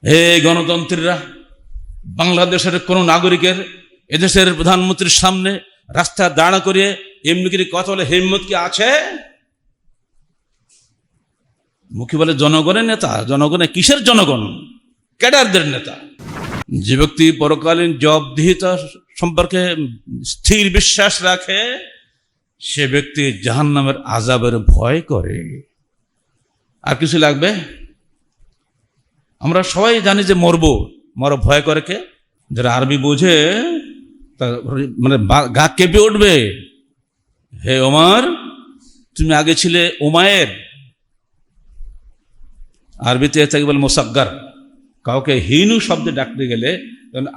হে গণতন্ত্রীরা, বাংলাদেশের কোন নাগরিকের এদেশের প্রধানমন্ত্রীর সামনে রাস্তা দাঁড়া করিয়ে এমনি করে কথা বলে হিম্মত কি আছে? মুখে বলে জনগণের নেতা। জনগণের কিসের জনগণ? ক্যাডারদের নেতা। যে ব্যক্তি পরকালীন জবাবদিহিতা সম্পর্কে স্থির বিশ্বাস রাখে, সে ব্যক্তি জাহান্নামের আযাবের ভয় করে। আর কিছু লাগবে? আমরা সবাই জানি যে মরবো, মরা ভয় করে কে? যারা আরবি বোঝে মানে গা কেঁপে উঠবে। হে ওমর, তুমি আগে ছিলে উমায়ের। আরবিতে থাকে বলে মুসাগ্গার। কাউকে হিনু শব্দে ডাকতে গেলে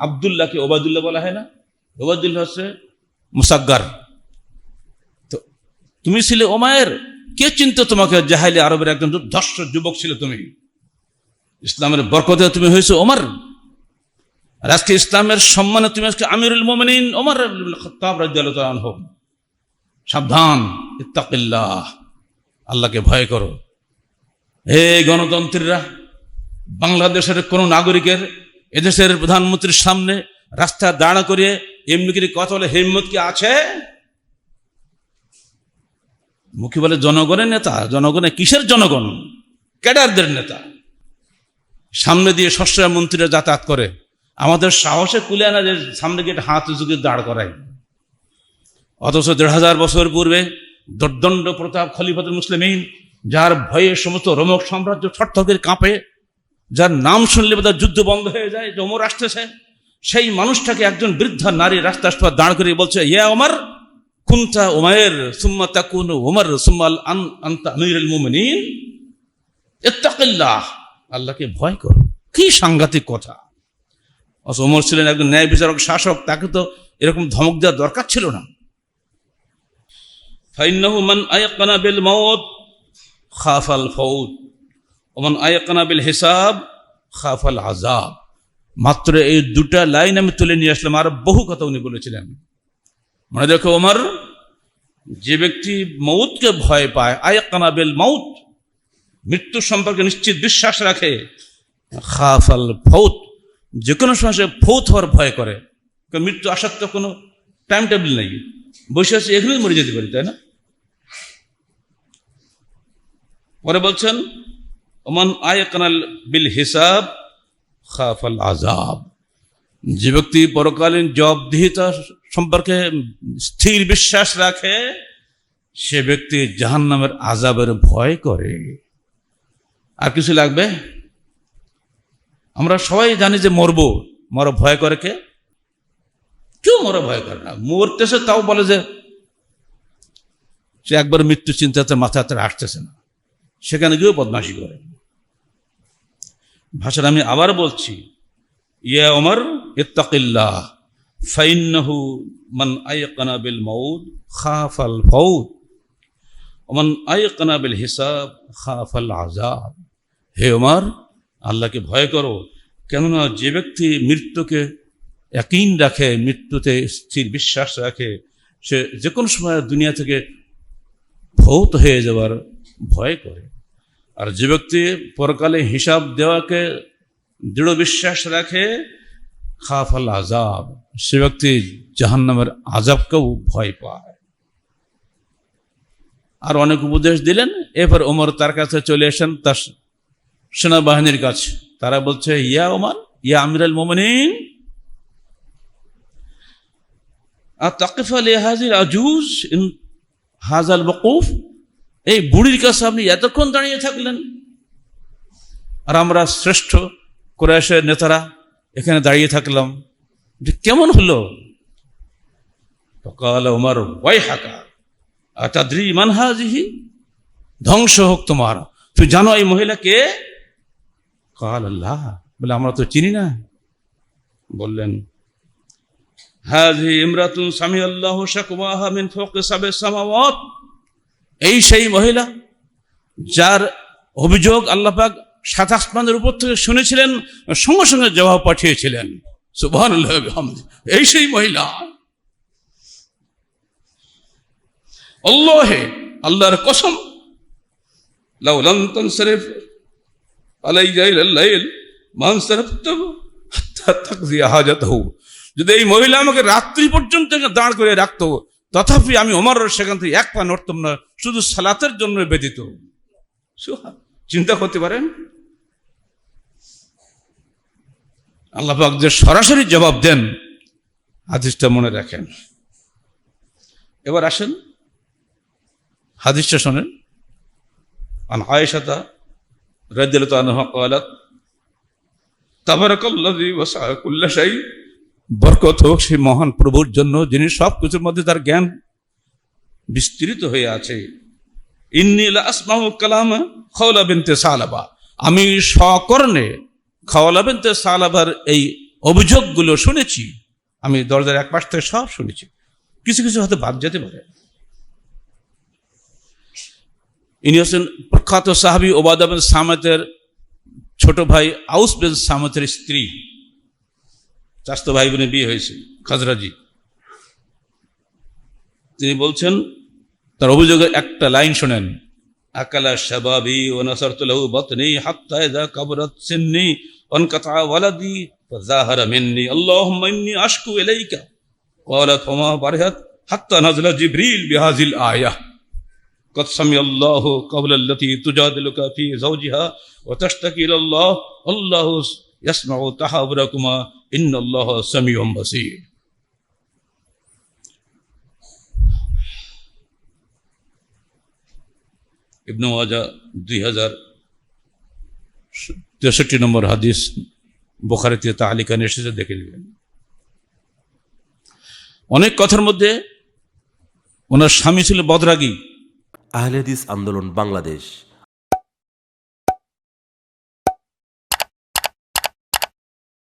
আব্দুল্লাহকে ওবায়দুল্লাহ বলা হয় না? ওবায়দুল্লাহ হচ্ছে মুসাগ্গার। তো তুমি ছিলে উমায়ের। কে চিনতো তোমাকে? জাহেলি আরবের একজন দুর্ধর্ষ যুবক ছিল তুমি। ইসলামের বরকতে তুমি হয়েছে ওমর। আর আজকে ইসলামের সম্মানে তুমি আজকে আমিরুল মুমিনিন ওমর ইবনে খাত্তাব রাদিয়াল্লাহু তাআলা আনহু। সাবধান, ইত্তাকিল্লাহ, আল্লাহকে ভয় করো। হে গণতন্ত্রীরা, বাংলাদেশের কোন নাগরিকের এদেশের প্রধানমন্ত্রীর সামনে রাস্তা দাঁড়া করিয়ে এমনি করে কথা বলে হিম্মত কি আছে? মুখে বলে জনগণের নেতা। জনগণের কিসের জনগণ? ক্যাডারদের নেতা। সামনে দিয়ে সশস্ত্র মন্ত্রীরা যাতায়াত করে, আমাদের সাহসে কুলে আনা যে সামনে গিয়ে হাত উঁচুকে দাঁড় করায়। অথচ ১৫০০ বছর পূর্বে দুর্দণ্ড প্রতাপ খলিফাতুল মুসলিমিন, যার ভয়ে সমস্ত রোমক সাম্রাজ্য থরথর কাঁপে, যার নাম শুনলে বোধহয় যুদ্ধ বন্ধ হয়ে যায়, যে ওমর আসতেছে, সেই মানুষটাকে একজন বৃদ্ধা নারী রাস্তায় দাঁড় করিয়ে বলছে, ইয়া ওমর, কুনতা উমায়ের সুম্মা তাকুনু ওমর সুম্মা আনতা আমিরুল মুমিনিন, ইত্তাকিল্লাহ, আল্লাহকে ভয় করো। কি সাংঘাতিক কথা! ওমর ছিলেন একজন ন্যায় বিচারক শাসক, তাকে তো এরকম ধমক দেওয়ার দরকার ছিল না। ফাইন্নাহু মান আয়াকানা বিল মাউত খাফাল ফাউত ওয়া মান আয়াকানা বিল হিসাব খাফাল আযাব। মাত্র এই দুটা লাইন আমি তুলে নিয়ে আসলাম, আর বহু কথা উনি বলেছিলেন। মনে দেখো, ওমর, যে ব্যক্তি মউতকে ভয় পায়, আয়াকানা বিল মাউত, মৃত্যু সম্পর্কে নিশ্চিত বিশ্বাস রাখে, খাফাল ফাউত, যে কোনো সময় সে ফৌত হওয়ার ভয় করে। মৃত্যু আসার তো কোনো টাইম টেবিল নেই, বসে আছে এখানেই মরে যেতে পারি, তাই না? পরে বলছেন, ওমান আয়াকানাল বিল হিসাব খাফাল আযাব, যে ব্যক্তি পরকালীন জবাবদিহিতা সম্পর্কে স্থির বিশ্বাস রাখে, সে ব্যক্তি জাহান্নামের আযাবের ভয় করে। আর কিছু লাগবে? আমরা সবাই জানি যে মরবো, মরা ভয় করে কে? কেউ মরা ভয় করে না। মরতেছে তাও বলে যে সে একবার মৃত্যু চিন্তাতে মাথাতে আসতেছে না, সেখানে গিয়েও বদমাশি করে। ভাষাটা আমি আবার বলছি, ইয়া ওমর ইত্তাকিল্লাহ ফাইন্নাহু মান আয়াকানা বিল মাউত খাফাল ফাউত ওয়া মান আয়াকানা বিল হিসাব খাফাল আযাব। হে ওমর, আল্লাহকে ভয় করো, কেননা যে ব্যক্তি মৃত্যুকে ইয়াকিন রাখে, মৃত্যুতে স্থির বিশ্বাস রাখে, সে যে কোনো সময় দুনিয়া থেকে ভৌত হয়ে যাওয়ার ভয় করে। আর যে ব্যক্তি পরকালে হিসাব দেওয়াকে দৃঢ় বিশ্বাস রাখে, খাফাল আযাব, সে ব্যক্তি জাহান্নামের আযাবকেও ভয় পায়। আর অনেক উপদেশ দিলেন। এরপর ওমর তার কাছে চলে আসেন, তার সেনাবাহিনীর কাছে। তারা বলছে, ইয়া ওমর, ইয়া আমিরুল মুমিনিন, আতাকিফা লিহাযিল আজুজ ইন হাযাল ওয়াকুফ, এই বুড়ির কাছে আপনি এতক্ষণ দাঁড়িয়ে থাকলেন, আর আমরা শ্রেষ্ঠ কুরাইশের নেতারা এখানে দাঁড়িয়ে থাকলাম, যে কেমন হলো? ফাকাল ওমর ওয়াইহাকা আতাদরি মান হাযিহি, ধ্বংস হোক তোমার, তুই জানো এই মহিলা কে? কাল আল্লাহ, বলে আমরা তো চিনি না। বললেন, হাযিহি ইমরাতুন সামিআল্লাহু শাকওয়াহা মিন ফাওকি সাব'i সামাওয়াত, এই সেই মহিলা যার অভিযোগ আল্লাহ পাক ৭ আসমানের উপর থেকে শুনেছিলেন, সঙ্গে সঙ্গে জবাব পাঠিয়েছিলেন। সুবহানাল্লাহ ওয়া বিহামদিহি, এই সেই মহিলা। আল্লাহে, আল্লাহর কসম, লাউ লাম তানসারিফ আলাইয়া ইলাল লাইল মান সারাফতাহু হাত্তা তাকদিয়া হাজাতাহু, যদি এই মহিলা আমাকে রাত্রি পর্যন্ত দাঁড় করে রাখতো, তথাপি আমি ওমর সেখান থেকে এক পা নড়তাম না, শুধু সালাতের জন্য ব্যতীত। চিন্তা করতে পারেন আল্লাহ পাক যে সরাসরি জবাব দেন, হাদিসটা মনে রাখেন। এবার আসেন হাদিসটা শোনেন। আন আয়েশা রাদিয়াল্লাহু আনহা قالت তাবারাকাল্লাযী ওয়াসআ কুল্লা শাই, বরকত হোক সেই মহান প্রভুর জন্য যিনি সব কিছুর মধ্যে তার জ্ঞান বিস্তৃত হয়ে আছে। ইন্নী লা আসমাউ কালামা খাওলা বিনতে সালাবা, আমি সকর্ণে খাওলা বিনতে সালাবার এই অভিযোগগুলো শুনেছি, আমি দরজার এক পাশ থেকে সব শুনেছি, কিছু কিছু হয়তো বাদ যেতে পারে। ইনি হচ্ছেন প্রখ্যাত সাহাবী ওবাদা বিন সামিতের ছোট ভাই আউস বিন সামিতের স্ত্রী, চাচাতো ভাই বোনের বিয়ে হয়েছে, খাজরাজি। তিনি বলছেন, তার অভিযোগের একটা লাইন শোনেন। আকালা শাবাবি ওয়া নাসারতু লাহু বাতনি হাত্তা ইযা কাবরাত সিন্নি ওয়ানকাতা ওয়ালাদি ফাযাহারা মিন্নি আল্লাহুম্মা ইন্নী আশকু ইলাইকা ক্বালাত ফামা বারিহাত হাত্তা নাযলা জিবরিল বিহাযিল আয়াহ قد سمع الله قول التي تجادلك في زوجها وتشتكي الى الله والله يسمع تحاوركما ان الله سميع بصير। ইবনে মাজাহ 2063 নম্বর হাদিস, বুখারীতে তালিকা এসেছে, দেখে নেবেন। অনেক কথার মধ্যে ওনার স্বামী ছিল বদরাগী। আহলে হাদিস আন্দোলন বাংলাদেশ